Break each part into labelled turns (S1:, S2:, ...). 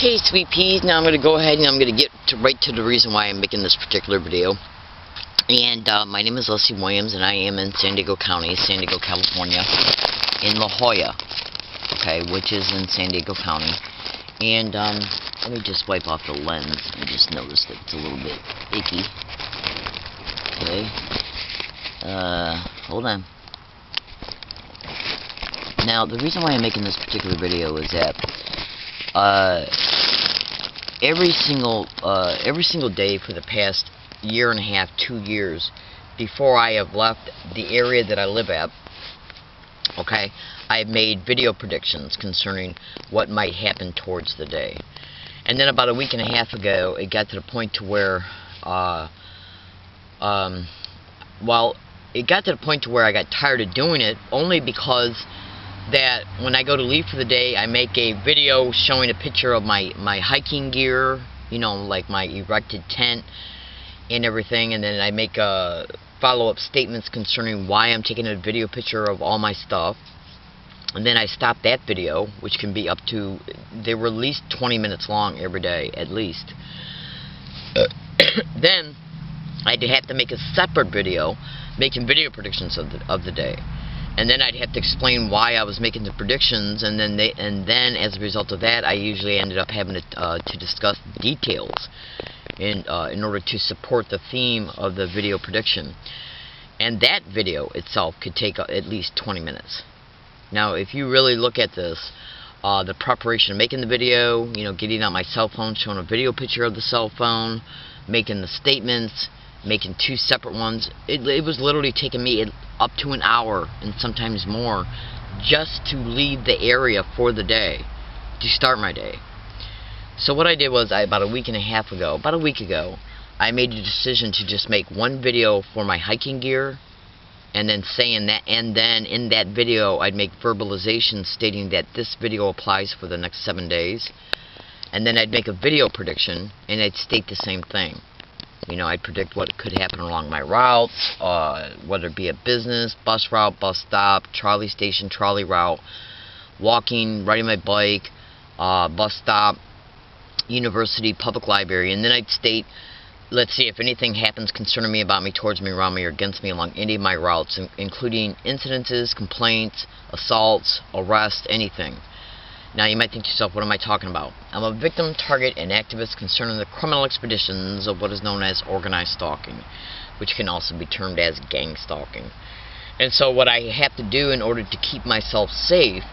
S1: Okay, sweet peas, now I'm going to go ahead and I'm going to get right to the reason why I'm making this particular video. And my name is Leslie Williams, and I am in San Diego County, San Diego, California, in La Jolla, okay, which is in San Diego County. And let me just wipe off the lens. I just noticed that it's a little bit icky. Okay. Hold on. Now, the reason why I'm making this particular video is that every single day for the past year and a half, 2 years, before I have left the area that I live at, okay, I've made video predictions concerning what might happen towards the day. And then about a week and a half ago, it got to the point to where, it got to the point to where I got tired of doing it, only because that when I go to leave for the day, I make a video showing a picture of my hiking gear, you know, like my erected tent and everything, and then I make follow-up statements concerning why I'm taking a video picture of all my stuff. And then I stop that video, which can be up to, they were at least 20 minutes long every day, at least. Then I'd have to make a separate video making video predictions of the day. And then I'd have to explain why I was making the predictions, and then as a result of that, I usually ended up having to discuss details in order to support the theme of the video prediction. And that video itself could take at least 20 minutes. Now, if you really look at this, the preparation of making the video, you know, getting out my cell phone, showing a video picture of the cell phone, making the statements, making 2 separate ones, it was literally taking me up to an hour and sometimes more just to leave the area for the day, to start my day. So what I did was, about a week ago, I made a decision to just make one video for my hiking gear, and then in that video I'd make verbalizations stating that this video applies for the next 7 days, and then I'd make a video prediction and I'd state the same thing. You know, I'd predict what could happen along my routes, whether it be a business, bus route, bus stop, trolley station, trolley route, walking, riding my bike, bus stop, university, public library, and then I'd state, let's see, if anything happens concerning me, about me, towards me, around me, or against me along any of my routes, including incidences, complaints, assaults, arrests, anything. Now, you might think to yourself, what am I talking about? I'm a victim, target, and activist concerning the criminal expeditions of what is known as organized stalking, which can also be termed as gang stalking. And so what I have to do in order to keep myself safe,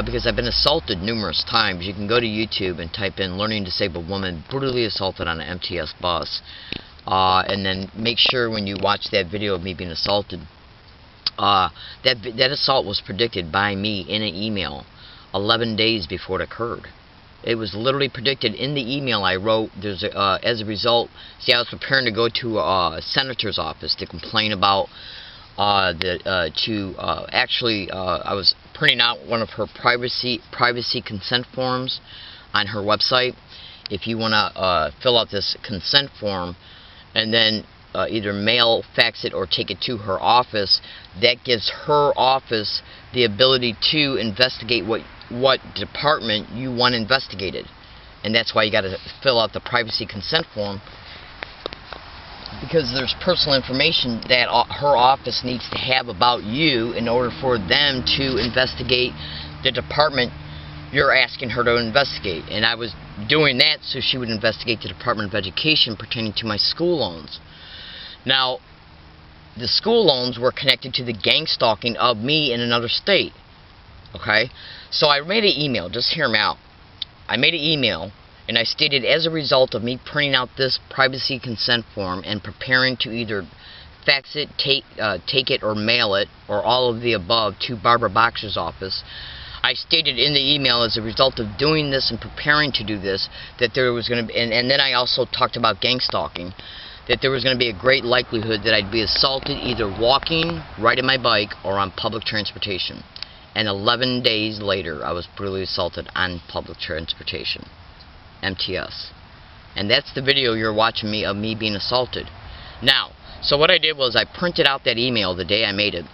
S1: because I've been assaulted numerous times, you can go to YouTube and type in "learning disabled woman brutally assaulted on an MTS bus," and then make sure when you watch that video of me being assaulted, that assault was predicted by me in an email 11 days before it occurred. It was literally predicted in the email I wrote. As a result, see, I was preparing to go to a senator's office to complain about I was printing out one of her privacy consent forms on her website. If you want to fill out this consent form and then either mail, fax it, or take it to her office, that gives her office the ability to investigate what department you want investigated. And that's why you got to fill out the privacy consent form, because there's personal information that her office needs to have about you in order for them to investigate the department you're asking her to investigate. And I was doing that so she would investigate the Department of Education pertaining to my school loans. Now, the school loans were connected to the gang stalking of me in another state. Okay? So I made an email, just hear me out. I made an email, and I stated, as a result of me printing out this privacy consent form and preparing to either fax it, take it, or mail it, or all of the above, to Barbara Boxer's office, I stated in the email, as a result of doing this and preparing to do this, that there was going to be, and then I also talked about gang stalking, that there was going to be a great likelihood that I'd be assaulted either walking, riding my bike, or on public transportation. And 11 days later, I was brutally assaulted on public transportation, MTS. And that's the video you're watching of me being assaulted. Now, so what I did was I printed out that email the day I made it,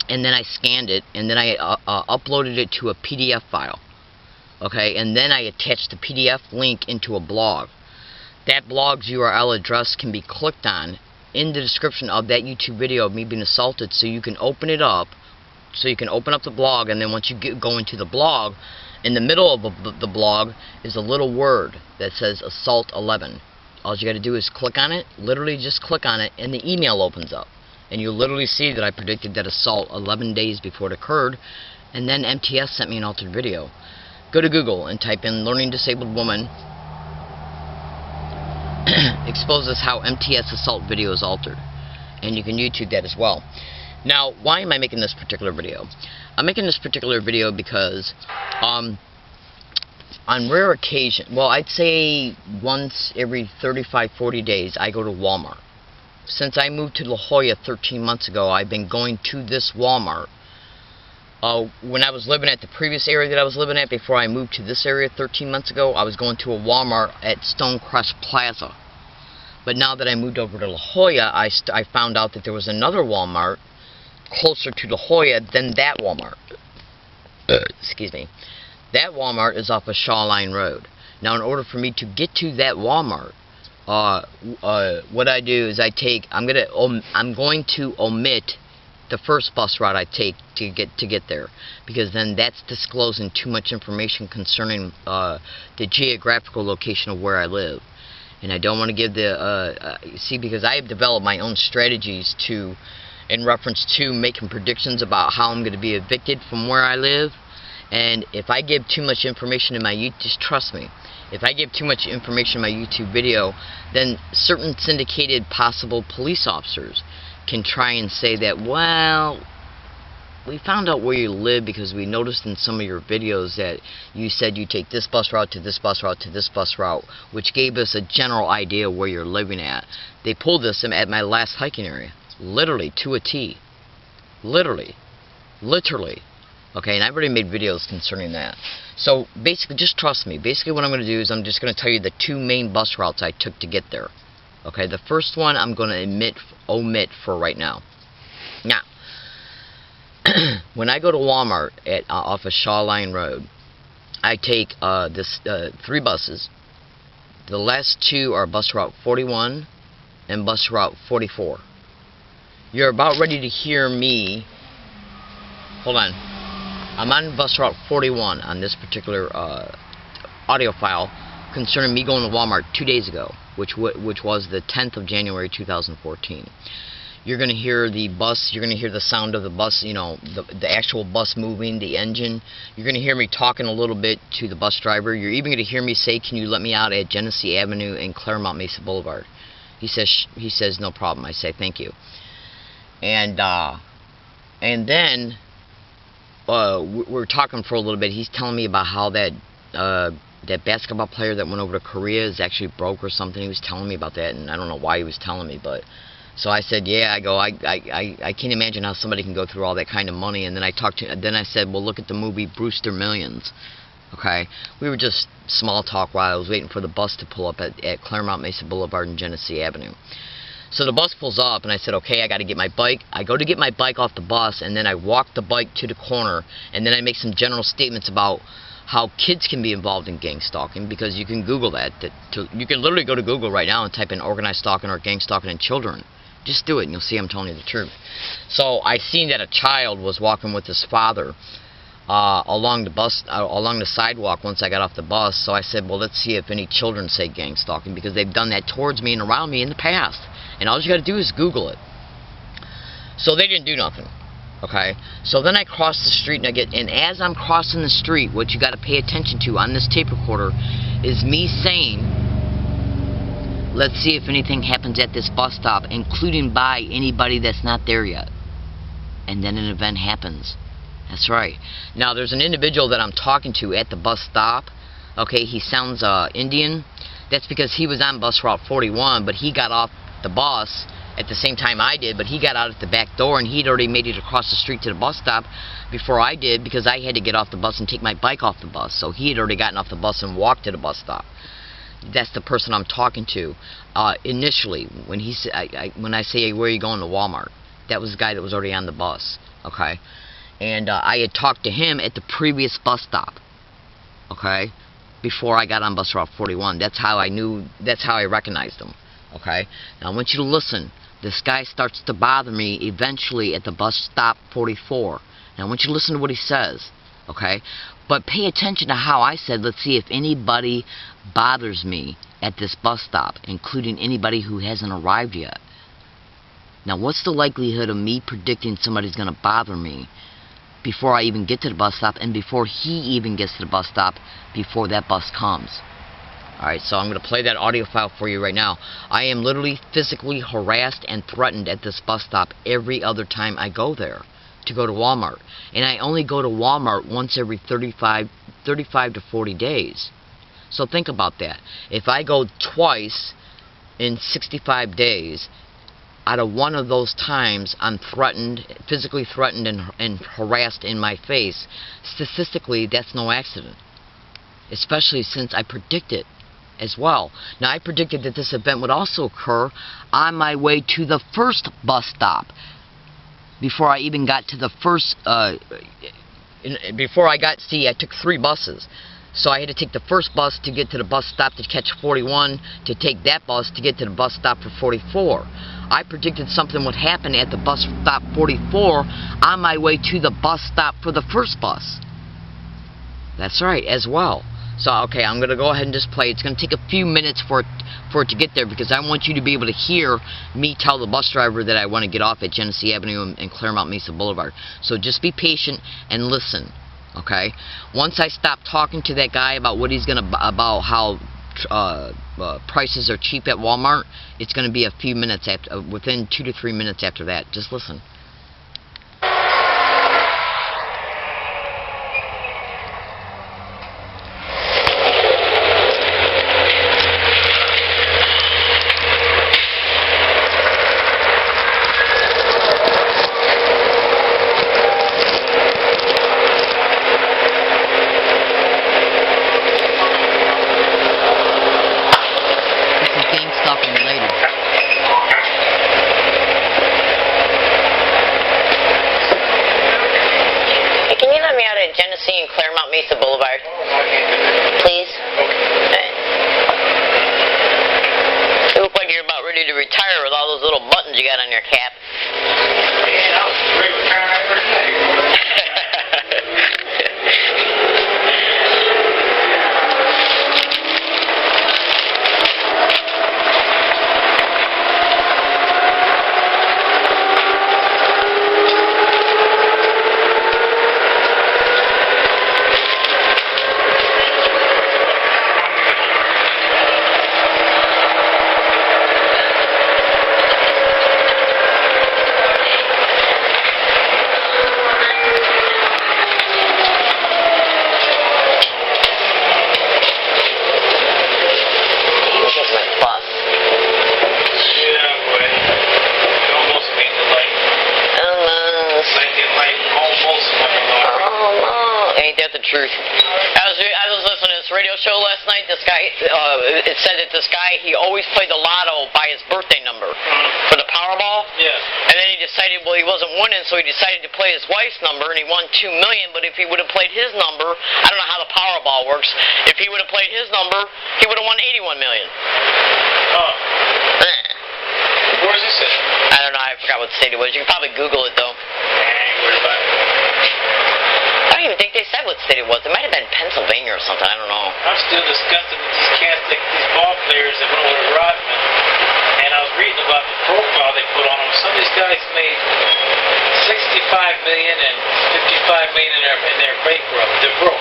S1: and then I scanned it, and then I uploaded it to a PDF file. Okay, and then I attached the PDF link into a blog. That blog's URL address can be clicked on in the description of that YouTube video of me being assaulted, so you can open it up. So you can open up the blog, and then once you go into the blog, in the middle of the blog is a little word that says Assault 11. All you got to do is click on it, literally just click on it, and the email opens up. And you'll literally see that I predicted that assault 11 days before it occurred, and then MTS sent me an altered video. Go to Google and type in Learning Disabled Woman exposes how MTS assault video is altered. And you can YouTube that as well. Now, why am I making this particular video? I'm making this particular video because on rare occasion, well, I'd say once every 35-40 days, I go to Walmart. Since I moved to La Jolla 13 months ago, I've been going to this Walmart. When I was living at the previous area that I was living at before I moved to this area 13 months ago, I was going to a Walmart at Stonecrest Plaza. But now that I moved over to La Jolla, I found out that there was another Walmart closer to La Jolla than that Walmart. Excuse me. That Walmart is off of Shaw Line Road. Now, in order for me to get to that Walmart, what I do is I'm going to omit the first bus route I take to get there, because then that's disclosing too much information concerning the geographical location of where I live. And I don't want to give because I have developed my own strategies in reference to making predictions about how I'm going to be evicted from where I live. And if I give too much information in my just trust me, if I give too much information in my YouTube video, then certain syndicated possible police officers can try and say that, well, we found out where you live because we noticed in some of your videos that you said you take this bus route to this bus route to this bus route, which gave us a general idea where you're living at. They pulled this at my last hiking area, literally to a T. Literally. Okay, and I've already made videos concerning that. So basically, just trust me. Basically what I'm going to do is I'm just going to tell you the two main bus routes I took to get there. Okay, the first one I'm going to omit for right now. Now, when I go to Walmart off of Shaw Line Road, I take 3 buses. The last 2 are bus route 41 and bus route 44. You're about ready to hear me. Hold on. I'm on bus route 41 on this particular audio file concerning me going to Walmart 2 days ago, which was the 10th of January 2014. You're going to hear the bus, you're going to hear the sound of the bus, you know, the actual bus moving, the engine. You're going to hear me talking a little bit to the bus driver. You're even going to hear me say, can you let me out at Genesee Avenue and Claremont Mesa Boulevard? He says, no problem. I say, thank you. And then we're talking for a little bit. He's telling me about how that basketball player that went over to Korea is actually broke or something. He was telling me about that, and I don't know why he was telling me, but so I said, yeah. I can't imagine how somebody can go through all that kind of money. And then I said, well, look at the movie Brewster Millions. Okay, we were just small talk while I was waiting for the bus to pull up at Claremont Mesa Boulevard and Genesee Avenue. So the bus pulls up, and I said, okay, I got to get my bike. I go to get my bike off the bus, and then I walk the bike to the corner, and then I make some general statements about how kids can be involved in gang stalking, because you can Google that. You can literally go to Google right now and type in organized stalking or gang stalking in children. Just do it, and you'll see I'm telling you the truth. So I seen that a child was walking with his father along the sidewalk once I got off the bus. So I said, well, let's see if any children say gang stalking, because they've done that towards me and around me in the past. And all you got to do is Google it. So they didn't do nothing. Okay? So then I cross the street, and as I'm crossing the street, what you got to pay attention to on this tape recorder is me saying, let's see if anything happens at this bus stop, including by anybody that's not there yet. And then an event happens. That's right. Now, there's an individual that I'm talking to at the bus stop. Okay, he sounds Indian. That's because he was on bus route 41, but he got off the bus at the same time I did, but he got out at the back door, and he'd already made it across the street to the bus stop before I did, because I had to get off the bus and take my bike off the bus. So he had already gotten off the bus and walked to the bus stop. That's the person I'm talking to initially when when I say, hey, where are you going to Walmart? That was the guy that was already on the bus. Okay, and I had talked to him at the previous bus stop. okay, before I got on bus route 41. That's how I recognized him, okay? Now I want you to listen. This guy starts to bother me eventually at the bus stop 44. Now I want you to listen to what he says, okay? But pay attention to how I said, let's see if anybody bothers me at this bus stop, including anybody who hasn't arrived yet. Now what's the likelihood of me predicting somebody's going to bother me before I even get to the bus stop and before he even gets to the bus stop, before that bus comes? Alright, so I'm going to play that audio file for you right now. I am literally physically harassed and threatened at this bus stop every other time I go there to go to Walmart. And I only go to Walmart once every 35 to 40 days. So think about that. If I go twice in 65 days, out of one of those times I'm threatened, physically threatened and harassed in my face, statistically that's no accident. Especially since I predicted as well. Now I predicted that this event would also occur on my way to the first bus stop. Before I even got to the first, I took 3 buses. So I had to take the first bus to get to the bus stop to catch 41, to take that bus to get to the bus stop for 44. I predicted something would happen at the bus stop 44 on my way to the bus stop for the first bus. That's right, as well. So, okay, I'm going to go ahead and just play. It's going to take a few minutes for it to get there, because I want you to be able to hear me tell the bus driver that I want to get off at Genesee Avenue and Claremont Mesa Boulevard. So just be patient and listen, okay? Once I stop talking to that guy about what he's going to, about how prices are cheap at Walmart, it's going to be a few minutes after, within 2 to 3 minutes after that. Just listen. Genesee and Claremont Mesa Boulevard, please. You look like you're about ready to retire with all those little buttons you got on your cap.
S2: Yeah, I was ready to retire every day.
S1: Truth. I was listening to this radio show last night. This guy, it said that this guy, he always played the lotto by his birthday number for the Powerball.
S2: Yeah.
S1: And then he decided, well, he wasn't winning, so he decided to play his wife's number, and he won $2 million. But if he would have played his number, I don't know how the Powerball works. If he would have played his number, he would have won $81 million.
S2: Oh. Where is this at?
S1: I don't know. I forgot what state it was. You can probably Google it though.
S2: Ain't worried about it.
S1: I don't even think they said what state it was. It might have been Pennsylvania or something. I don't know.
S2: I'm still disgusted with these cats, these ball players that went over to Rodman. And I was reading about the profile they put on them. Some of these guys made $65 million and $55 million in their bankrupt. They're broke.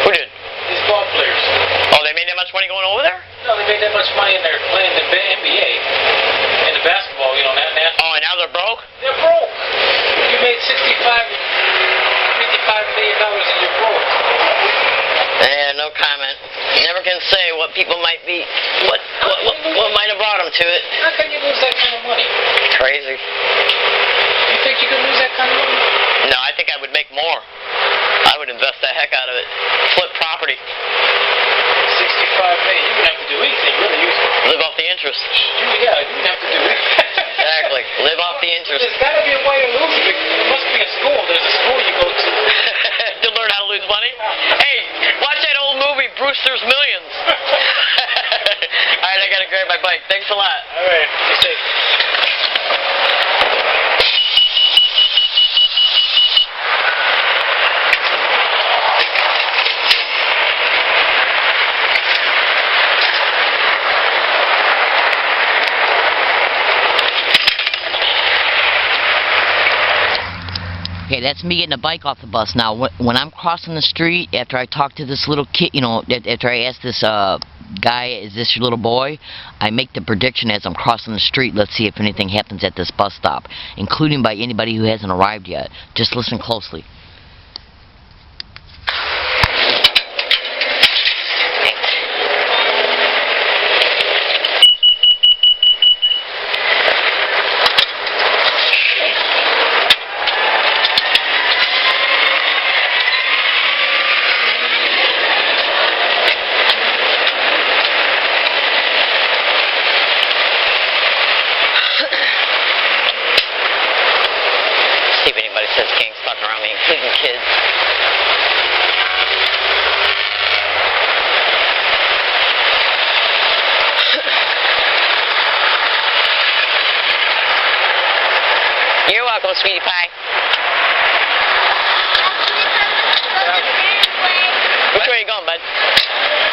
S1: Who did?
S2: These ball players.
S1: Oh, they made that much money going over there?
S2: No, they made that much money in their playing the NBA. In the basketball, you know,
S1: Oh, and now they're broke?
S2: They're broke. You made $55 million and you're broke.
S1: Yeah, no comment. You never can say what people might be, what might have brought them to it.
S2: How can you lose that kind of money?
S1: Crazy.
S2: You think you could lose that kind of money?
S1: No, I think I would make more. I would invest the heck out of it. Flip property.
S2: 65 million. You wouldn't have to do anything, really.
S1: Live off the interest.
S2: Yeah, you wouldn't have to do anything.
S1: Exactly. Live off the interest.
S2: There's got to be a way to lose it. There must be a school. There's a school you go to.
S1: To learn how to lose money? Hey, watch that old movie, Brewster's Millions. Alright, I gotta grab my bike. Thanks a lot.
S2: Alright, be safe.
S1: Okay, that's me getting a bike off the bus. Now, when I'm crossing the street, after I talk to this little kid, you know, after I ask this guy, is this your little boy? I make the prediction as I'm crossing the street. Let's see if anything happens at this bus stop, including by anybody who hasn't arrived yet. Just listen closely. See if anybody says gang stuck around me, including kids. You're welcome, sweetie pie. Which way are you going, bud?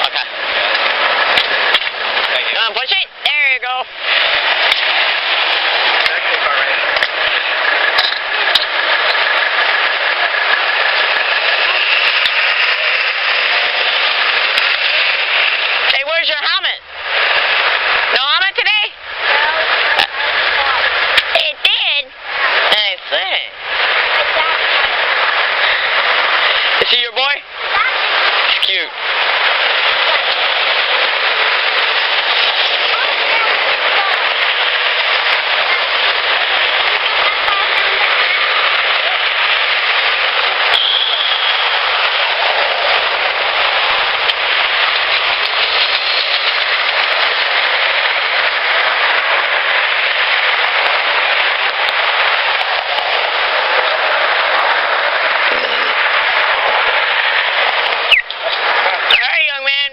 S1: Okay. Come on, push it. There you go. Hey, where's your helmet? No helmet today? It did? I see. Is he your boy? It's cute.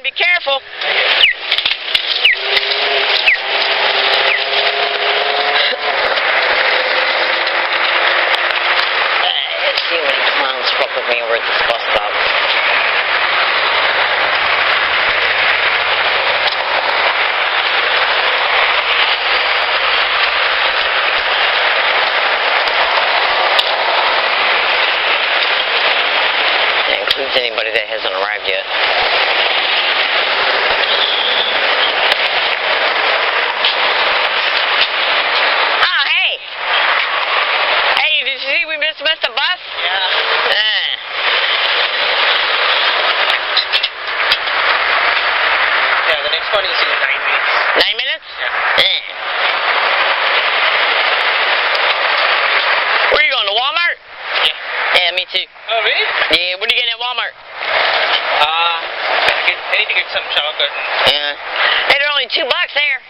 S1: Be careful. Let's see how many clowns fuck with me over at this bus stop. That includes anybody that hasn't arrived yet. Missed the bus? Yeah.
S2: Yeah, the next one is in 9 minutes.
S1: 9 minutes?
S2: Yeah.
S1: Where are you going, to Walmart?
S2: Yeah.
S1: Yeah, me too.
S2: Oh, really?
S1: Yeah, what are you getting at Walmart?
S2: I need to get some shower curtains.
S1: Yeah. Hey, they're only $2 there.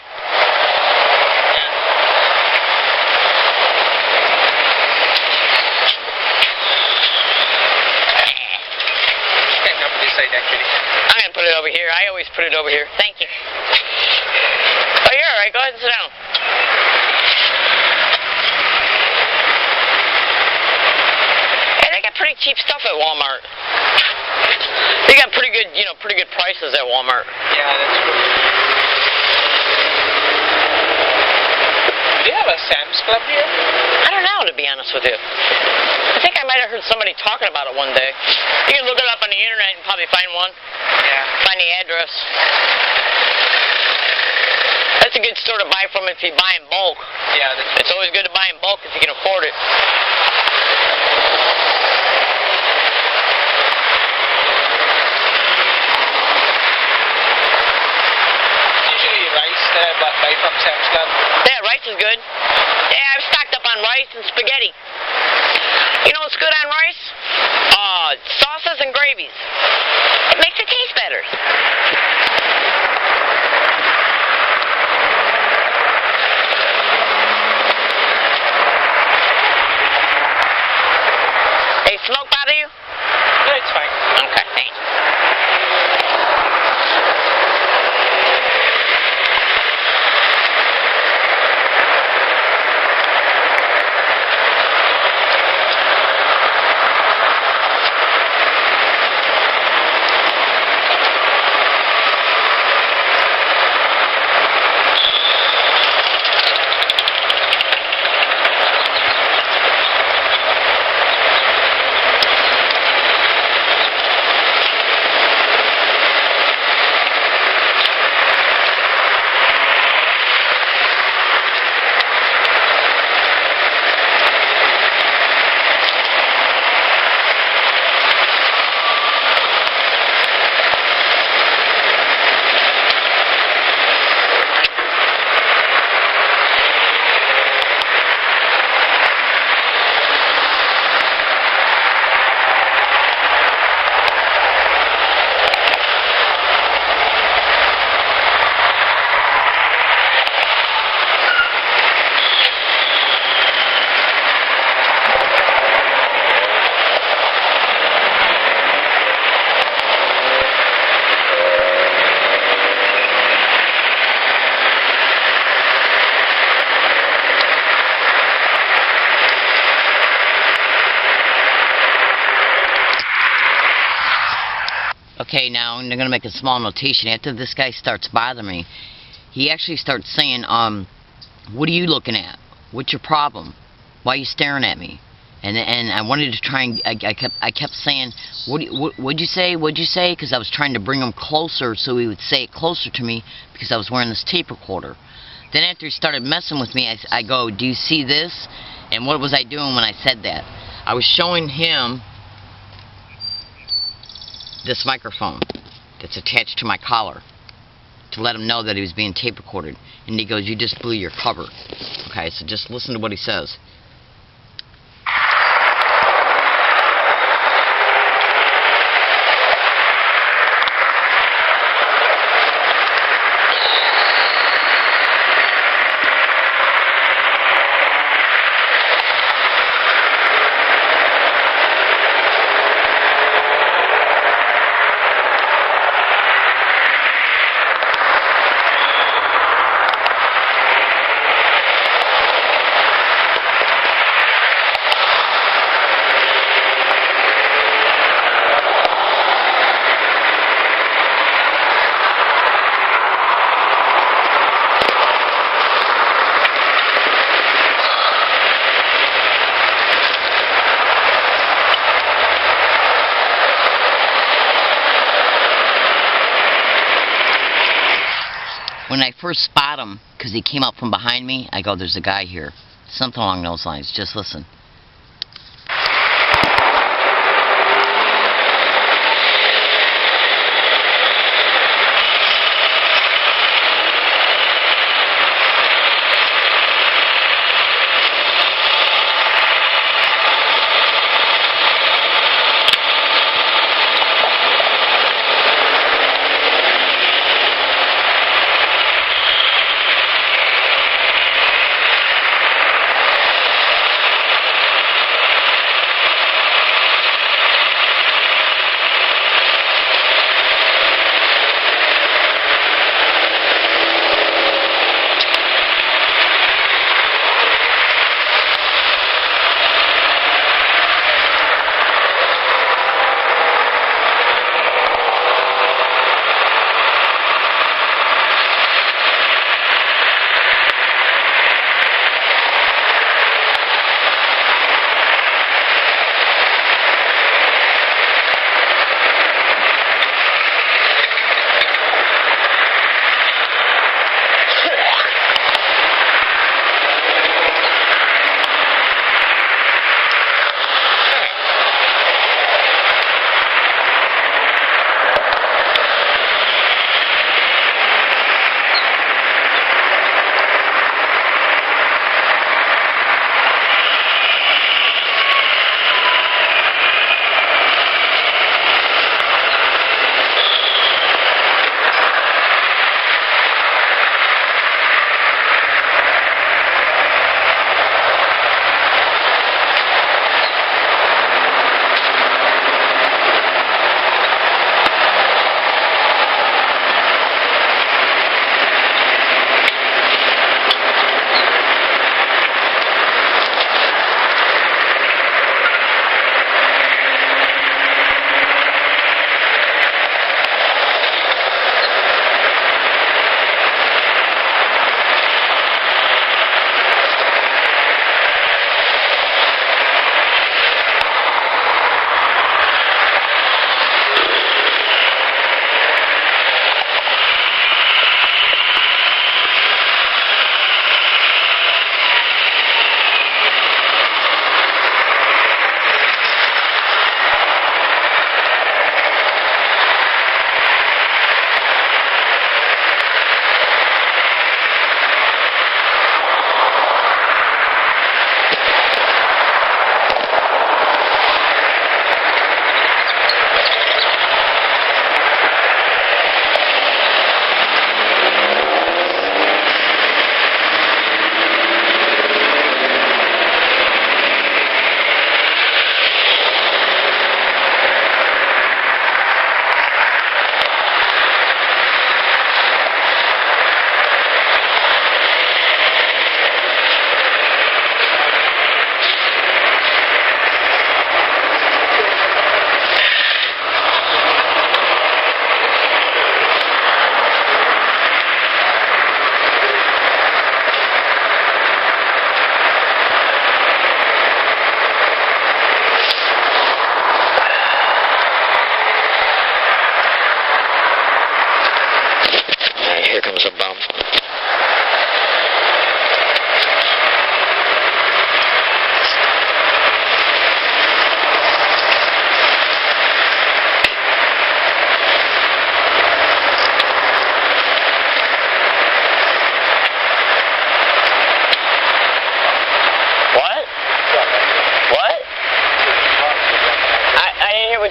S2: Actually.
S1: I'm going to put it over here. I always put it over here. Thank you. Oh, you're alright. Go ahead and sit down. Hey, they got pretty cheap stuff at Walmart. They got pretty good, you know, pretty good prices at Walmart.
S2: Yeah, that's true. Do they have a Sam's Club here?
S1: I don't know, to be honest with you. I think I might have heard somebody talking about it one day. You can look it up on the internet and probably find one.
S2: Yeah.
S1: Find the address. That's a good store to buy from if you buy in bulk.
S2: Yeah, that's
S1: It's always good to buy in bulk if you can afford it.
S2: usually rice that I buy from Sam's Club.
S1: Yeah, rice is good. Yeah, I've stocked up on rice and spaghetti. You know what's good on rice? Sauces and gravies. It makes it taste better. Okay, now I'm going to make a small notation. After this guy starts bothering me, he actually starts saying, what are you looking at? What's your problem? Why are you staring at me? And I wanted to try and, I kept saying, what'd you say? What'd you say? Because I was trying to bring him closer so he would say it closer to me because I was wearing this tape recorder. Then after he started messing with me, I go, do you see this? And what was I doing when I said that? I was showing him this microphone that's attached to my collar to let him know that he was being tape recorded. And he goes, you just blew your cover. Okay, so just listen to what he says. When I first spot him, because he came up from behind me, I go, there's a guy here. Something along those lines. Just listen.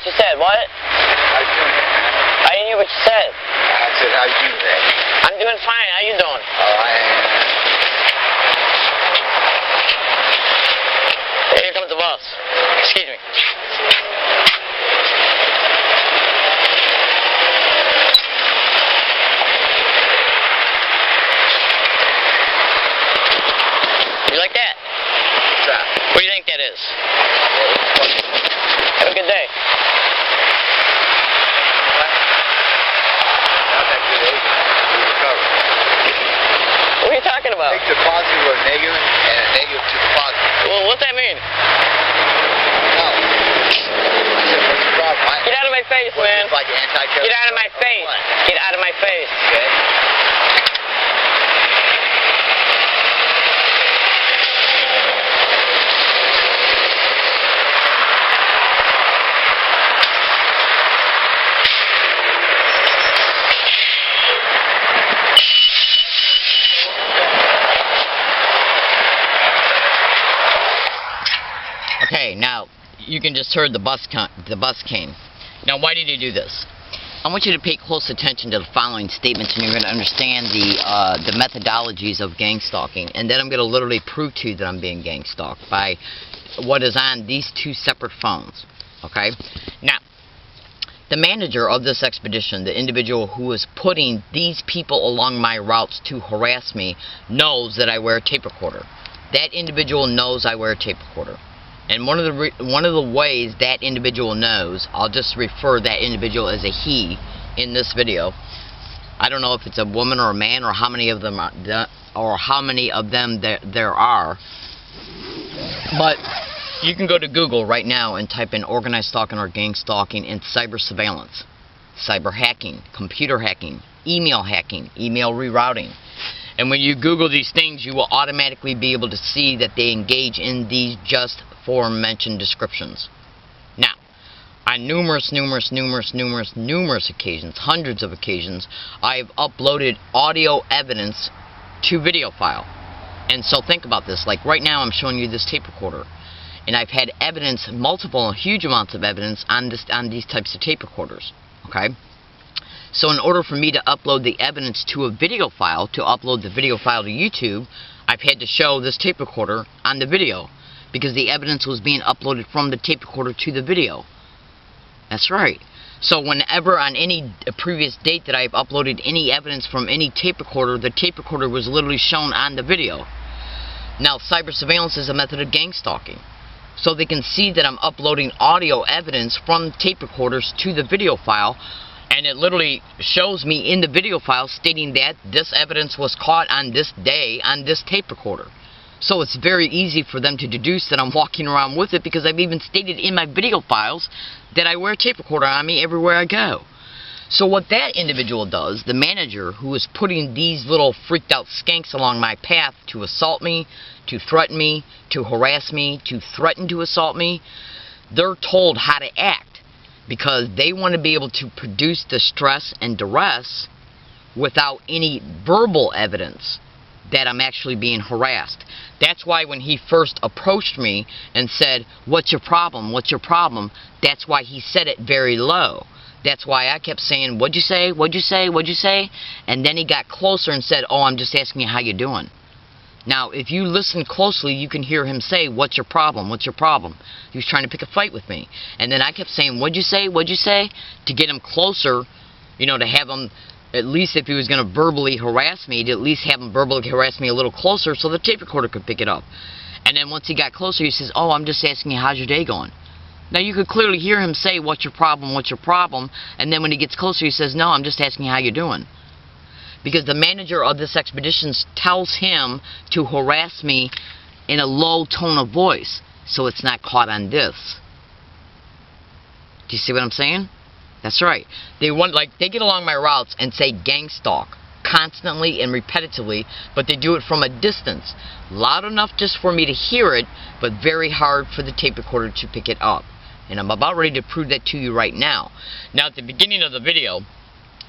S1: what you said. What?
S3: How you doing?
S1: I didn't hear what you said.
S3: I said, how you doing today?
S1: I'm doing fine. How you doing?
S3: Oh, I am.
S1: Hey, here comes the bus. Excuse me. You like that?
S3: What's that?
S1: What do you think that is? Have a good day.
S3: Not that good, eh? We recover.
S1: What are you talking about?
S3: Take the positive or negative and a negative to the positive.
S1: Well, what's that mean?
S3: No. I said, what's the problem?
S1: Get out of my face,
S3: What's
S1: man.
S3: this, like anti-terrorist?
S1: Get out of my
S3: or
S1: face.
S3: what?
S1: Get out of my face.
S3: Okay.
S1: Okay, now you can just heard the bus came. Now, why did he do this? I want you to pay close attention to the following statements, and you're going to understand the methodologies of gang stalking. And then I'm going to literally prove to you that I'm being gang stalked by what is on these two separate phones. Okay? Now, the manager of this expedition, the individual who is putting these people along my routes to harass me, knows that I wear a tape recorder. That individual knows I wear a tape recorder. And one of the ways that individual knows, I'll just refer that individual as a he in this video. I don't know if it's a woman or a man or how many of them there are. But you can go to Google right now and type in organized stalking or gang stalking and cyber surveillance, cyber hacking, computer hacking, email rerouting. And when you Google these things, you will automatically be able to see that they engage in these just aforementioned descriptions. Now, on numerous occasions, hundreds of occasions, I've uploaded audio evidence to video file. And so think about this. Like right now, I'm showing you this tape recorder. And I've had evidence, huge amounts of evidence on these types of tape recorders. Okay? So in order for me to upload the evidence to a video file, to upload the video file to YouTube, I've had to show this tape recorder on the video, because the evidence was being uploaded from the tape recorder to the video. That's right. So whenever on any previous date that I've uploaded any evidence from any tape recorder, the tape recorder was literally shown on the video. Now, cyber surveillance is a method of gang stalking. So they can see that I'm uploading audio evidence from tape recorders to the video file, and it literally shows me in the video file stating that this evidence was caught on this day on this tape recorder. So it's very easy for them to deduce that I'm walking around with it, because I've even stated in my video files that I wear a tape recorder on me everywhere I go. So what that individual does, the manager who is putting these little freaked out skanks along my path to assault me, to threaten me, to harass me, to threaten to assault me, they're told how to act, because they want to be able to produce distress and duress without any verbal evidence that I'm actually being harassed. That's why when he first approached me and said, "What's your problem? What's your problem?" That's why he said it very low. That's why I kept saying, "What'd you say? What'd you say? What'd you say?" And then he got closer and said, "Oh, I'm just asking you how you doing." Now, if you listen closely, you can hear him say, "What's your problem? What's your problem?" He was trying to pick a fight with me. And then I kept saying, "What'd you say? What'd you say?" to get him closer, you know, to have him, at least if he was going to verbally harass me, to at least have him verbally harass me a little closer so the tape recorder could pick it up. And then once he got closer, he says, "Oh, I'm just asking you, how's your day going?" Now, you could clearly hear him say, "What's your problem? What's your problem?" And then when he gets closer, he says, "No, I'm just asking you how you're doing." Because the manager of this expedition tells him to harass me in a low tone of voice, so it's not caught on this. Do you see what I'm saying? That's right. They get along my routes and say gang stalk constantly and repetitively, but they do it from a distance. Loud enough just for me to hear it, but very hard for the tape recorder to pick it up. And I'm about ready to prove that to you right now. Now, at the beginning of the video,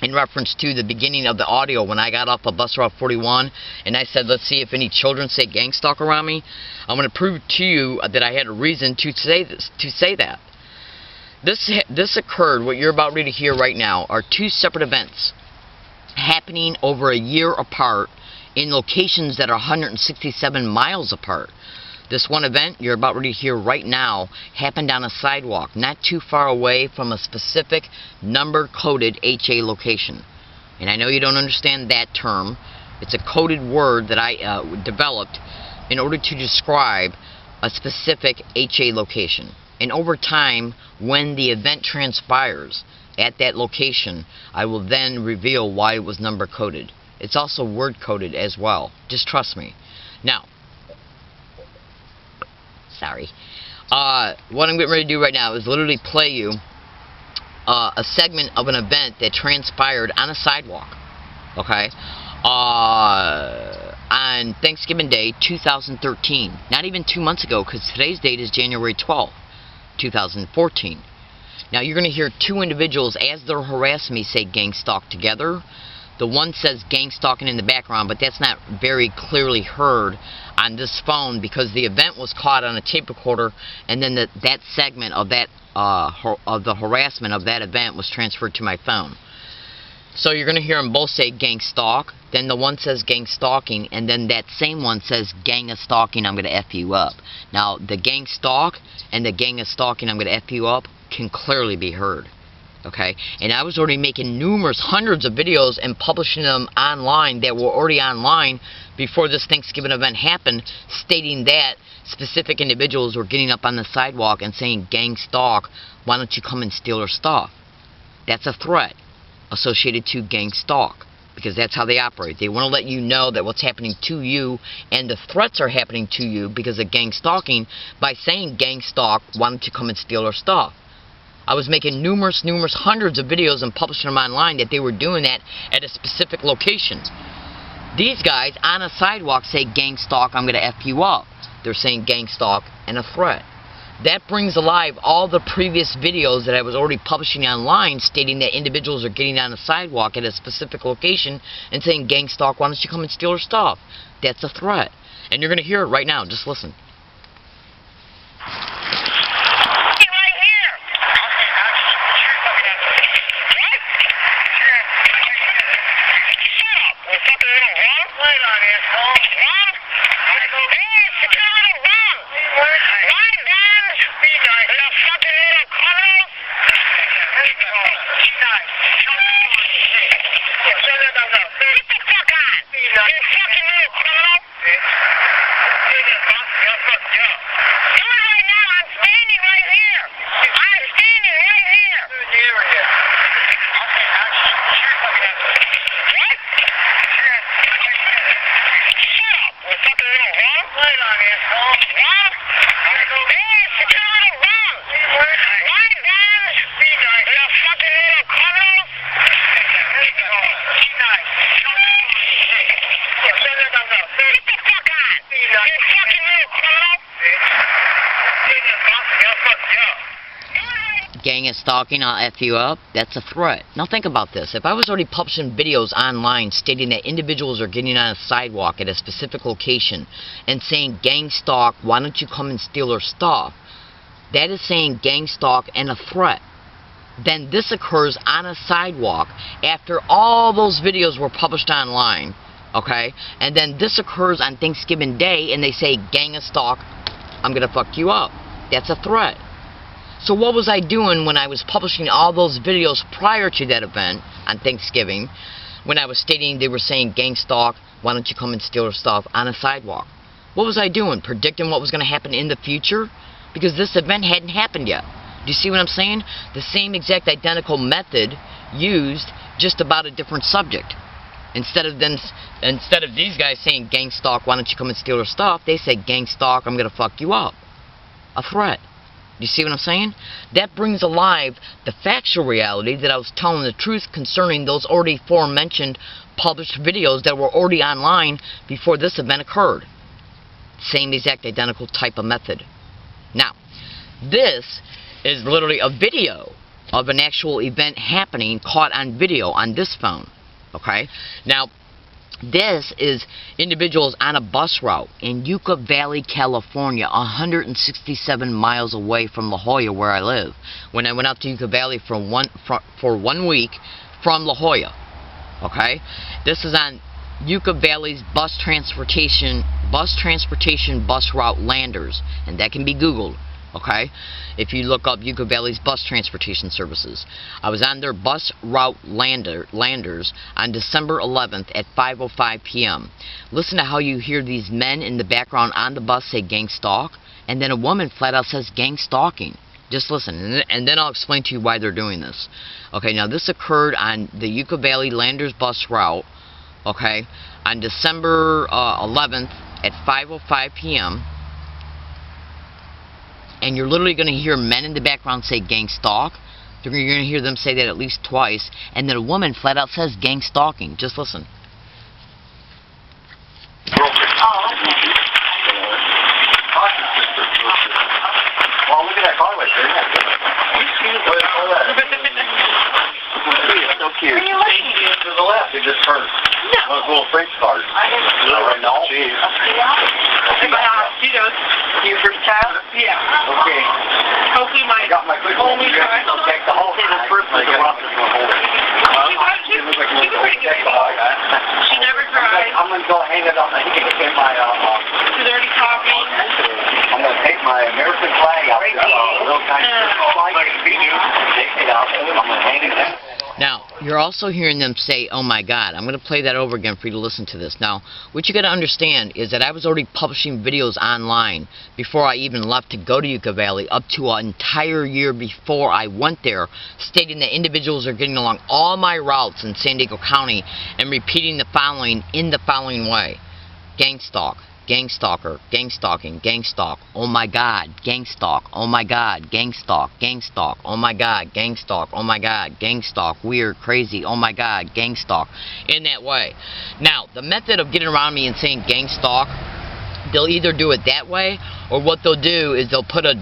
S1: in reference to the beginning of the audio, when I got off of bus route 41 and I said, "Let's see if any children say gang stalk around me," I'm going to prove to you that I had a reason to say this, to say that. This occurred, what you're about ready to hear right now, are two separate events happening over a year apart in locations that are 167 miles apart. This one event you're about ready to hear right now happened on a sidewalk not too far away from a specific number-coded HA location. And I know you don't understand that term. It's a coded word that I developed in order to describe a specific HA location. And over time, when the event transpires at that location, I will then reveal why it was number coded. It's also word coded as well. Just trust me. Now, sorry. What I'm getting ready to do right now is literally play you a segment of an event that transpired on a sidewalk. Okay? On Thanksgiving Day 2013. Not even 2 months ago, because today's date is January 12th, 2014. Now you're going to hear two individuals as they're harassing me say gang stalk together. The one says gang stalking in the background, but that's not very clearly heard on this phone because the event was caught on a tape recorder, and then that segment of that of the harassment of that event was transferred to my phone. So you're going to hear them both say gang stalk, then the one says gang stalking, and then that same one says gang of stalking, I'm going to F you up. Now, the gang stalk and the gang of stalking, I'm going to F you up, can clearly be heard. Okay? And I was already making hundreds of videos and publishing them online that were already online before this Thanksgiving event happened, stating that specific individuals were getting up on the sidewalk and saying, gang stalk, why don't you come and steal our stuff? That's a threat associated to gang stalk, because that's how they operate. They want to let you know that what's happening to you and the threats are happening to you because of gang stalking by saying gang stalk, why don't you come and steal our stuff? I was making hundreds of videos and publishing them online that they were doing that at a specific location. These guys on a sidewalk say gang stalk, I'm going to F you up. They're saying gang stalk and a threat. That brings alive all the previous videos that I was already publishing online stating that individuals are getting on a sidewalk at a specific location and saying, gang stalk, why don't you come and steal our stuff? That's a threat. And you're going to hear it right now. Just listen. Gang is stalking, I'll F you up. That's a threat. Now think about this. If I was already publishing videos online stating that individuals are getting on a sidewalk at a specific location and saying gang stalk, why don't you come and steal our stuff? That is saying gang stalk and a threat. Then this occurs on a sidewalk after all those videos were published online. Okay? And then this occurs on Thanksgiving Day and they say gang of stalk, I'm gonna fuck you up. That's a threat. So what was I doing when I was publishing all those videos prior to that event on Thanksgiving, when I was stating they were saying gang stalk, why don't you come and steal our stuff on a sidewalk? What was I doing? Predicting what was going to happen in the future? Because this event hadn't happened yet. Do you see what I'm saying? The same exact identical method used, just about a different subject. Instead of these guys saying gang stalk, why don't you come and steal our stuff, they say gang stalk, I'm going to fuck you up. A threat. You see what I'm saying? That brings alive the factual reality that I was telling the truth concerning those already aforementioned published videos that were already online before this event occurred. Same exact identical type of method. Now, this is literally a video of an actual event happening caught on video on this phone. Okay? Now, This is individuals on a bus route in Yucca Valley, California, 167 miles away from La Jolla, where I live. When I went out to Yucca Valley for 1 week from La Jolla, okay? This is on Yucca Valley's bus transportation bus route landers, and that can be Googled. Okay, if you look up Yucca Valley's bus transportation services. I was on their bus route landers on December 11th at 5:05 p.m. Listen to how you hear these men in the background on the bus say gang stalk, and then a woman flat out says gang stalking. Just listen, and then I'll explain to you why they're doing this. Okay, now this occurred on the Yucca Valley Landers bus route, okay, on December 11th at 5:05 p.m. And you're literally going to hear men in the background say gang stalk. You're going to hear them say that at least twice. And then a woman flat out says gang stalking. Just listen.
S4: Oh, okay. Well, look at that car right there. It's so cute. To the left, it just turned. One of those little freight cars. No. You first child? Yeah. Okay. Hopefully I got my quick only child. I'll take the whole thing. The first one, the rough is going to hold it. She never tried. I'm going to go hang it up. I think it's in my, she's already talking. I'm going to take my American flag out. A little tiny flag. Take it out. I'm going to hang it up.
S1: Now, you're also hearing them say, oh my God. I'm going to play that over again for you to listen to this. Now, what you got to understand is that I was already publishing videos online before I even left to go to Yucca Valley, up to an entire year before I went there, stating that individuals are getting along all my routes in San Diego County and repeating the following in the following way. Gang stalk. Gang stalker, gang stalking, gang stalk, oh my God, gang stalk, oh my God, gang stalk, oh my God, gang stalk, oh my God, gang stalk, weird, crazy, oh my God, gang stalk, in that way. Now, the method of getting around me and saying gang stalk, they'll either do it that way, or what they'll do is they'll put a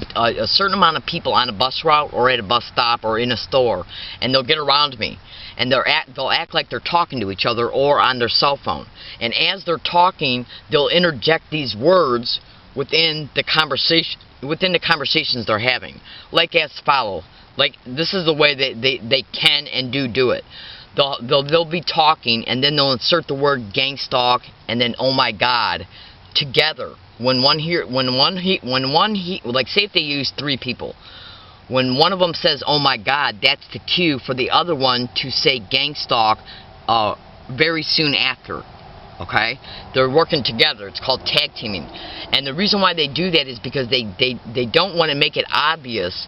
S1: certain amount of people on a bus route or at a bus stop or in a store, and they'll get around me. And they'll act like they're talking to each other or on their cell phone. And as they're talking, they'll interject these words within the conversations they're having, like as follow. Like, this is the way that they can and do it. They'll be talking, and then they'll insert the word gang stalk and then oh my God together. Like, say if they use 3 people. When one of them says, oh my God, that's the cue for the other one to say gang stalk very soon after. Okay? They're working together. It's called tag teaming. And the reason why they do that is because they don't want to make it obvious,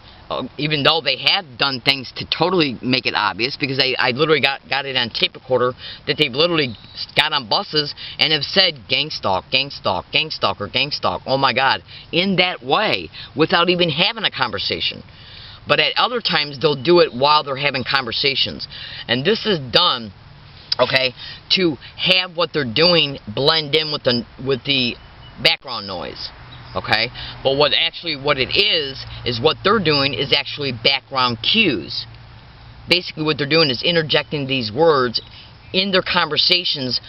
S1: even though they have done things to totally make it obvious, because I literally got it on tape recorder that they've literally got on buses and have said gang stalk, gang stalk, gang stalker, gang stalk, oh my God, in that way, without even having a conversation. But at other times, they'll do it while they're having conversations. And this is done, okay, to have what they're doing blend in with the background noise. Okay? But what it is what they're doing is actually background cues. Basically, what they're doing is interjecting these words in their conversations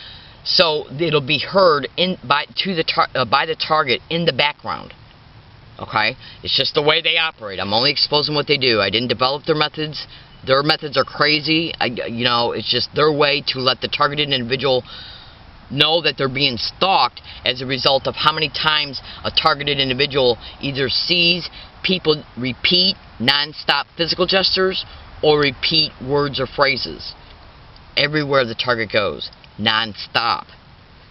S1: so it'll be heard by the target in the background. Okay? It's just the way they operate. I'm only exposing what they do. I didn't develop their methods. Their methods are crazy. It's just their way to let the targeted individual know that they're being stalked as a result of how many times a targeted individual either sees people repeat non-stop physical gestures or repeat words or phrases everywhere the target goes, non-stop.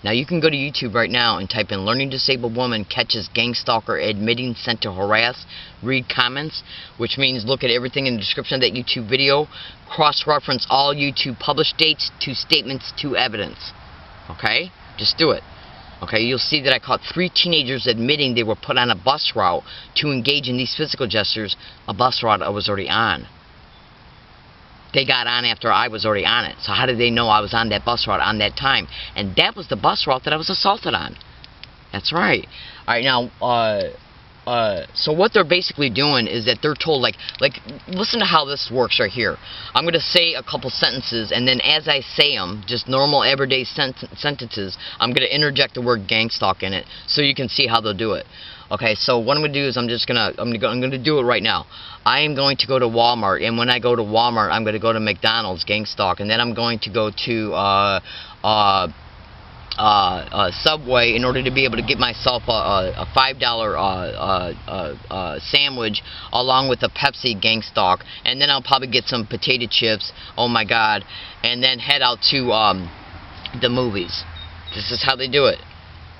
S1: Now you can go to YouTube right now and type in learning disabled woman catches gang stalker admitting sent to harass, read comments, which means look at everything in the description of that YouTube video, cross-reference all YouTube published dates to statements to evidence. Okay? Just do it. Okay, you'll see that I caught 3 teenagers admitting they were put on a bus route to engage in these physical gestures, a bus route I was already on. They got on after I was already on it. So how did they know I was on that bus route on that time? And that was the bus route that I was assaulted on. That's right. Alright, now, So what they're basically doing is that they're told, like, listen to how this works right here. I'm going to say a couple sentences, and then as I say them, just normal everyday sentences, I'm going to interject the word gang stalk in it, so you can see how they'll do it. Okay, so what I'm going to do is I'm going to do it right now. I am going to go to Walmart, and when I go to Walmart, I'm going to go to McDonald's, gang stalk, and then I'm going to go to Subway in order to be able to get myself a $5 sandwich along with a Pepsi, gang stalk, and then I'll probably get some potato chips, oh my god, and then head out to the movies. This is how they do it.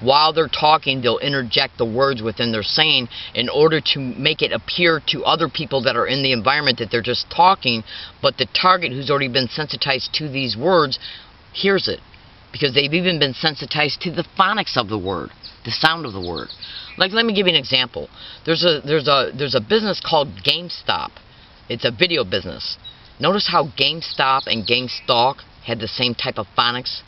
S1: While they're talking, they'll interject the words within their saying in order to make it appear to other people that are in the environment that they're just talking, but the target who's already been sensitized to these words hears it. Because they've even been sensitized to the phonics of the word, the sound of the word. Like, let me give you an example. There's a business called GameStop. It's a video business. Notice how GameStop and GameStalk had the same type of phonics,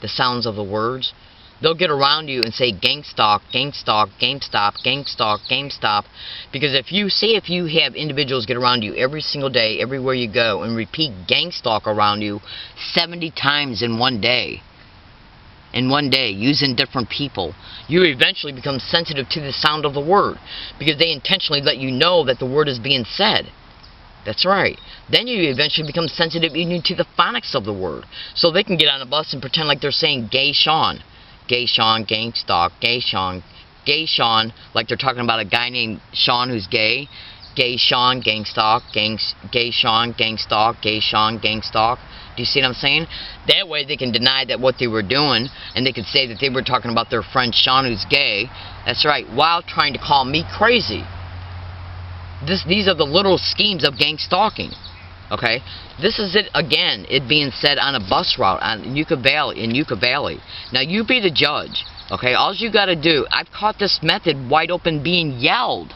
S1: the sounds of the words. They'll get around you and say GameStalk, GameStalk, GameStop, GameStalk, GameStop. Because if you have individuals get around you every single day, everywhere you go, and repeat GameStalk around you 70 times in one day, using different people, you eventually become sensitive to the sound of the word, because they intentionally let you know that the word is being said. That's right. Then you eventually become sensitive even to the phonics of the word. So they can get on a bus and pretend like they're saying gay Sean. Gay Sean, gang stalk, gay Sean, like they're talking about a guy named Sean who's gay. Gay Sean, gang stalk, gay Sean, gang stalk, gay Sean, gang stalk. Do you see what I'm saying? That way they can deny that what they were doing, and they could say that they were talking about their friend Sean who's gay. That's right, while trying to call me crazy. These are the little schemes of gang stalking. Okay? This is it again, it being said on a bus route in Yucca Valley. Now you be the judge. Okay? All you gotta do, I've caught this method wide open being yelled.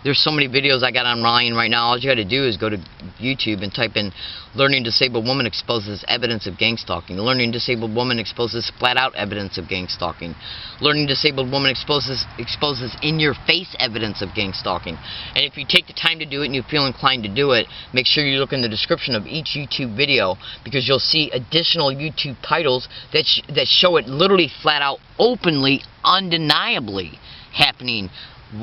S1: There's so many videos I got online right now. All you got to do is go to YouTube and type in "Learning Disabled Woman Exposes Evidence of Gang Stalking." Learning Disabled Woman Exposes Flat-Out Evidence of Gang Stalking. Learning Disabled Woman Exposes in-your-face evidence of gang stalking. And if you take the time to do it and you feel inclined to do it, make sure you look in the description of each YouTube video, because you'll see additional YouTube titles that show it literally flat-out, openly, undeniably happening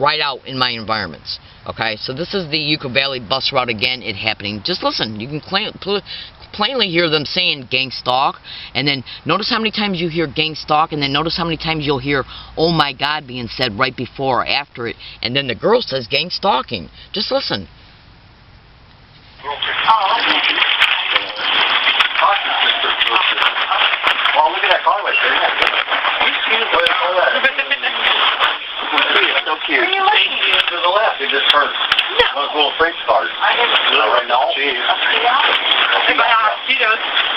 S1: right out in my environments. Okay, so this is the Yucca Valley bus route again, it happening. Just listen, you can plainly hear them saying gang stalk, and then notice how many times you hear gang stalk, and then notice how many times you'll hear oh my god being said right before or after it, and then the girl says gang stalking. Just listen.
S4: Oh, well, look at that car right there. So cute. To the left, it just turned. Those little French cars. Right now.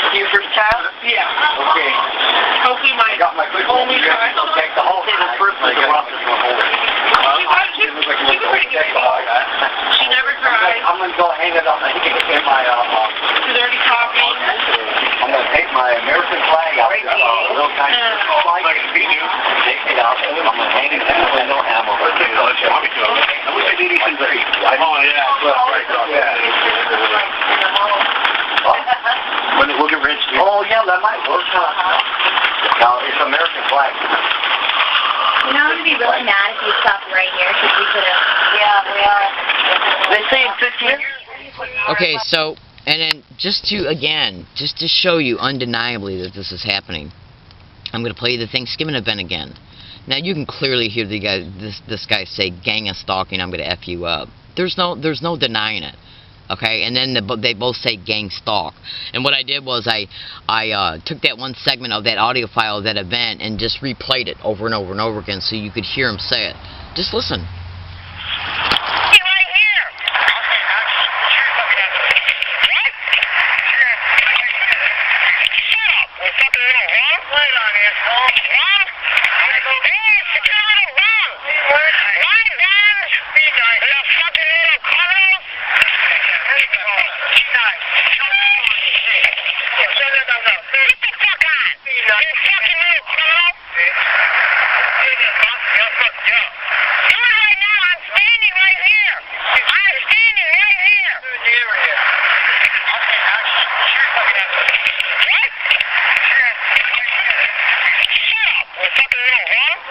S4: You first child? Yeah. Okay. Hopefully my only child. They'll take the whole thing. She never tried. I'm going to go hang it on my in my dirty coffee. I'm going to take my American flag out. A little kind of flag. Take it out. I'm going to hang it in the window and I'm going to put it on. I wish I did anything great. Oh, yeah. When it will get rich. Oh, yeah, that might work. Now, it's American flag.
S5: You know, I would be really mad if you stopped right here, because we could have...
S4: Yeah, we are. They say in 15 years.
S1: Okay, so, and then just to show you undeniably that this is happening, I'm going to play the Thanksgiving event again. Now, you can clearly hear this guy say, gang of stalking, I'm going to F you up. There's no denying it. Okay, and then they both say gang stalk. And what I did was I took that one segment of that audio file of that event and just replayed it over and over and over again so you could hear him say it. Just listen.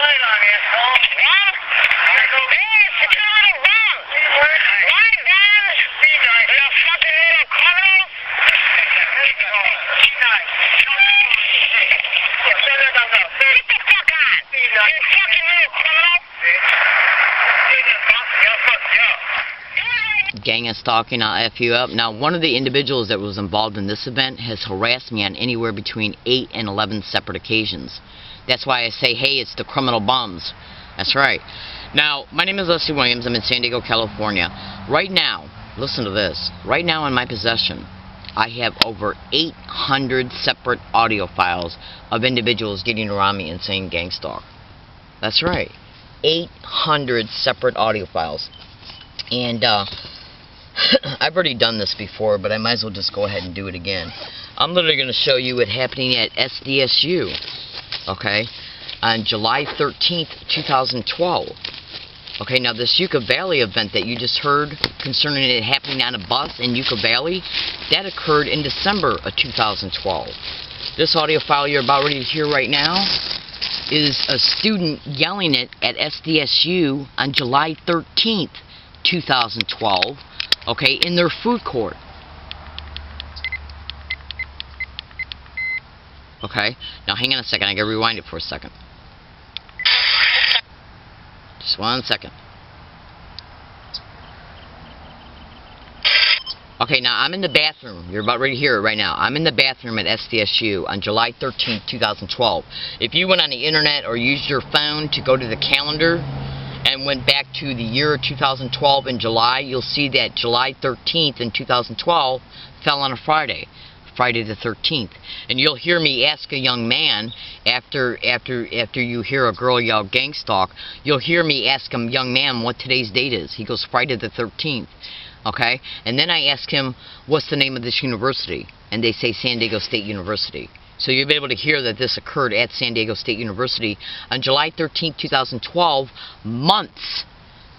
S4: light on, asshole. What? Hey, security bomb. Why bombs? You fucking little criminal. Get the fuck out. You fucking little criminal.
S1: Gang is stalking, I'll F you up. Now, one of the individuals that was involved in this event has harassed me on anywhere between 8 and 11 separate occasions. That's why I say, hey, it's the criminal bums. That's right. Now, my name is Leslie Williams. I'm in San Diego, California. Right now, listen to this. Right now in my possession, I have over 800 separate audio files of individuals getting around me and saying gang stalk. That's right. 800 separate audio files. And, I've already done this before, but I might as well just go ahead and do it again. I'm literally going to show you it happening at SDSU, okay, on July 13th, 2012. Okay, now this Yucca Valley event that you just heard concerning it happening on a bus in Yucca Valley, that occurred in December of 2012. This audio file you're about ready to hear right now is a student yelling it at SDSU on July 13th, 2012. Okay, in their food court. Okay, now hang on a second, I gotta rewind it for a second. Just 1 second. Okay, now I'm in the bathroom. You're about ready to hear it right now. I'm in the bathroom at SDSU on July 13th, 2012. If you went on the internet or used your phone to go to the calendar and went back to the year 2012 in July, you'll see that July 13th in 2012 fell on a Friday, Friday the 13th. And you'll hear me ask a young man, after you hear a girl yell gang stalk, you'll hear me ask a young man what today's date is. He goes, Friday the 13th. Okay? And then I ask him, what's the name of this university? And they say San Diego State University. So you'll be able to hear that this occurred at San Diego State University on July 13, 2012, months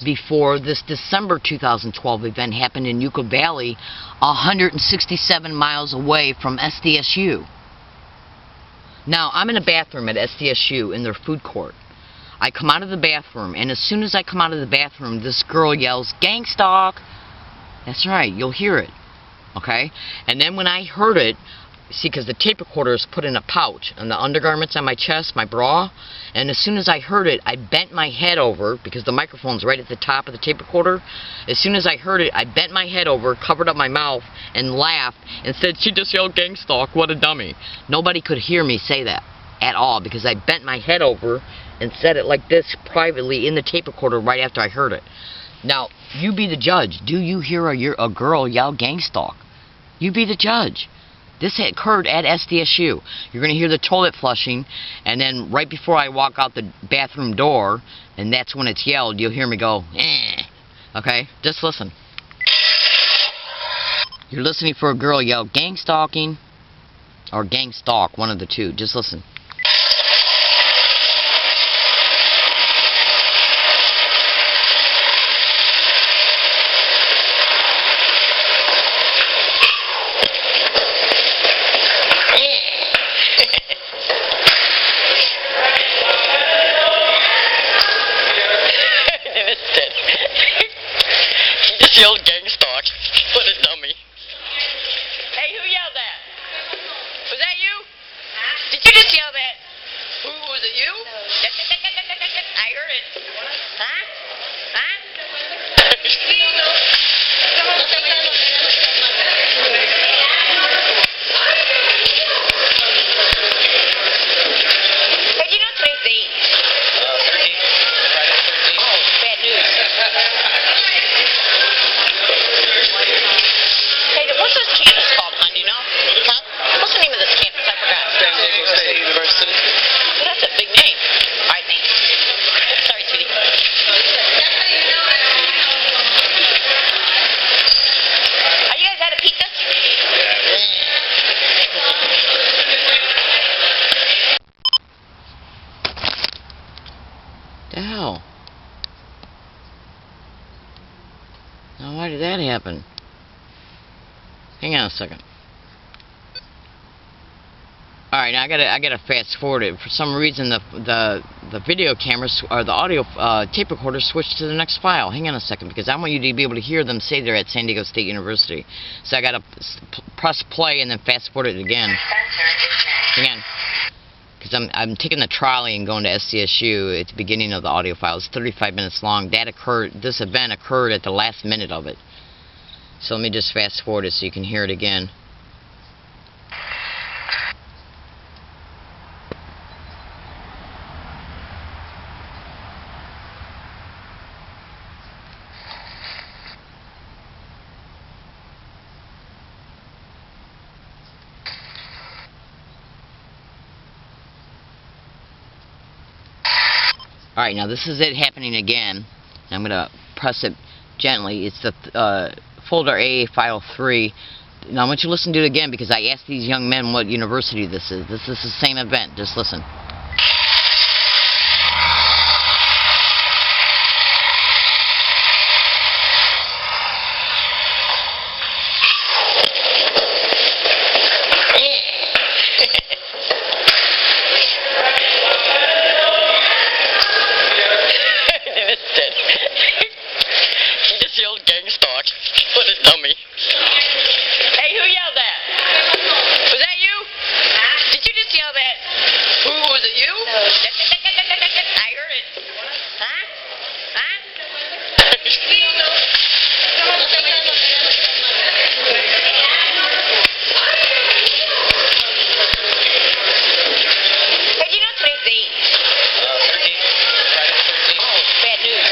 S1: before this December 2012 event happened in Yucca Valley, 167 miles away from SDSU. Now, I'm in a bathroom at SDSU in their food court. I come out of the bathroom, and as soon as I come out of the bathroom, this girl yells, gang stalk. That's right, you'll hear it. Okay? And then when I heard it, see, because the tape recorder is put in a pouch on the undergarments on my chest, my bra, and as soon as I heard it, I bent my head over, because the microphone's right at the top of the tape recorder. As soon as I heard it, I bent my head over, covered up my mouth, and laughed, and said, she just yelled gang stalk, what a dummy. Nobody could hear me say that at all, because I bent my head over and said it like this privately in the tape recorder right after I heard it. Now, you be the judge. Do you hear a girl yell gang stalk? You be the judge. This occurred at SDSU. You're going to hear the toilet flushing, and then right before I walk out the bathroom door, and that's when it's yelled, you'll hear me go, eh. Okay? Just listen. You're listening for a girl yell gang stalking, or gang stalk, one of the two. Just listen. Yelled gang stalk. What a dummy. Hey, who yelled that? Was that you? Did you just yell that? Who was it, you? I heard it. Huh? Huh? Hey, do you know today's date?
S2: 13th. Friday the 13th.
S1: Oh, bad news. What's this campus called, hon? Do you know? Huh? What's the name of this campus? I forgot.
S2: San Diego State University.
S1: Well, that's a big name. All right, thanks. Sorry, sweetie. Are you guys out of pizza? The hell? Now, why did that happen? Hang on a second. All right, now I gotta fast forward it. For some reason, the video cameras or the audio tape recorder switched to the next file. Hang on a second, because I want you to be able to hear them say they're at San Diego State University. So I gotta press play and then fast forward it again. Again, because I'm taking the trolley and going to SDSU at the beginning of the audio file. It's 35 minutes long. This event occurred at the last minute of it. So let me just fast forward it so you can hear it again. Alright, now this is it happening again. I'm going to press it gently. It's the folder A, file 3. Now I want you to listen to it again, because I asked these young men what university this is. This is the same event. Just listen. What a dummy. Hey, who yelled that? Was that you? Huh? Did you just yell that? Who, was it you? No. I heard it. Huh? Huh? Hey, do you know today's date?
S2: 13th. Friday the 13th.
S1: Oh, bad news.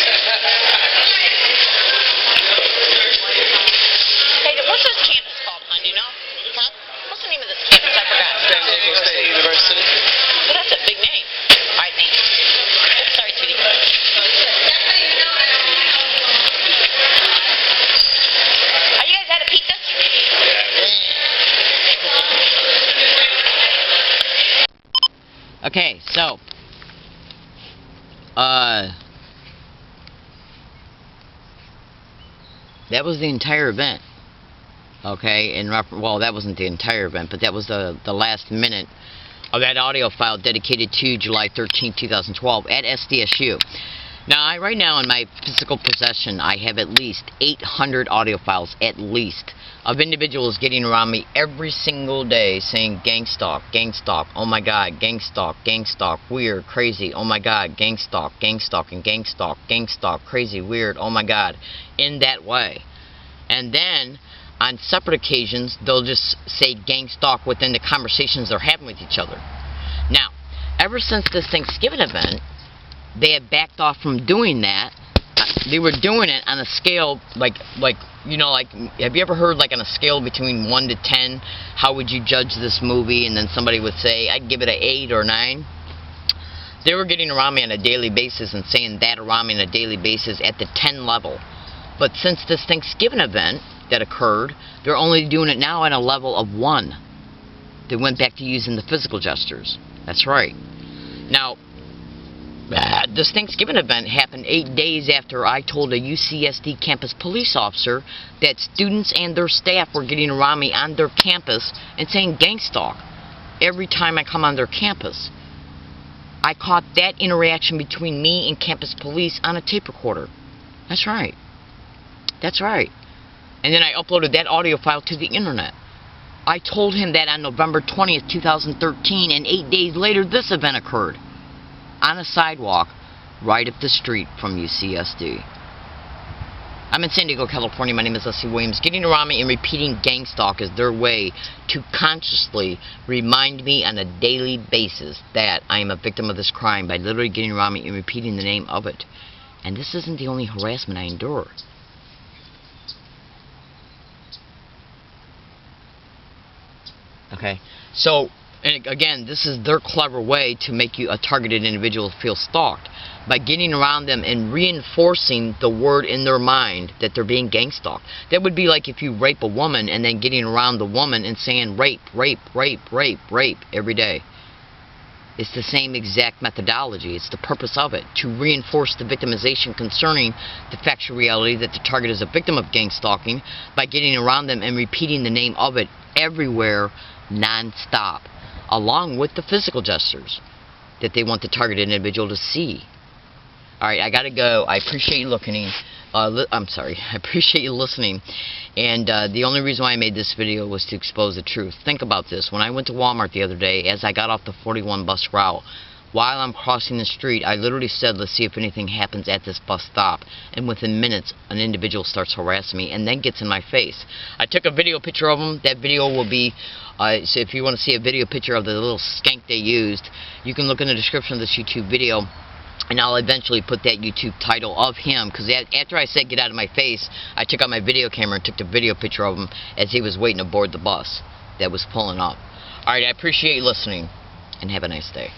S1: What's this campus called, hon? Do you know? Huh? What's the name of this campus? I forgot.
S2: San Diego State University.
S1: Well, that's a big name. All right, thanks. Sorry, sweetie. Are you guys out of pizza? Okay, so that was the entire event. Okay, well, that wasn't the entire event, but that was the last minute of that audio file dedicated to July 13, 2012 at SDSU. Now, right now in my physical possession, I have at least 800 audio files, at least, of individuals getting around me every single day saying gang stalk, oh my god, gang stalk, weird, crazy, oh my god, gang stalk, and gang stalk, crazy, weird, oh my god, in that way. And then, on separate occasions, they'll just say gang stalk within the conversations they're having with each other. Now, ever since this Thanksgiving event, they had backed off from doing that. They were doing it on a scale, like you know, like, have you ever heard, like, on a scale between 1 to 10, how would you judge this movie? And then somebody would say, I'd give it an 8 or 9. They were getting around me on a daily basis and saying that around me on a daily basis at the 10 level. But since this Thanksgiving event that occurred, they're only doing it now at a level of 1. They went back to using the physical gestures. That's right. Now, this Thanksgiving event happened 8 days after I told a UCSD campus police officer that students and their staff were getting around me on their campus and saying gang stalk every time I come on their campus. I caught that interaction between me and campus police on a tape recorder. That's right. That's right. And then I uploaded that audio file to the internet. I told him that on November 20th, 2013, and 8 days later this event occurred. On a sidewalk, right up the street from UCSD. I'm in San Diego, California. My name is Leslie Williams. Getting around me and repeating gang stalk is their way to consciously remind me on a daily basis that I am a victim of this crime by literally getting around me and repeating the name of it. And this isn't the only harassment I endure. Okay, so, and again, this is their clever way to make you a targeted individual feel stalked by getting around them and reinforcing the word in their mind that they're being gang stalked. That would be like if you rape a woman and then getting around the woman and saying rape, rape, rape, rape, rape every day. It's the same exact methodology. It's the purpose of it, to reinforce the victimization concerning the factual reality that the target is a victim of gang stalking by getting around them and repeating the name of it everywhere, non-stop. along with the physical gestures that they want the targeted individual to see. Alright, I gotta go. I appreciate you looking. I appreciate you listening. And the only reason why I made this video was to expose the truth. Think about this. When I went to Walmart the other day, as I got off the 41 bus route, while I'm crossing the street, I literally said, let's see if anything happens at this bus stop. And within minutes, an individual starts harassing me and then gets in my face. I took a video picture of him. That video will be, so if you want to see a video picture of the little skank they used, you can look in the description of this YouTube video. And I'll eventually put that YouTube title of him, because after I said get out of my face, I took out my video camera and took the video picture of him as he was waiting aboard the bus that was pulling up. Alright, I appreciate you listening, and have a nice day.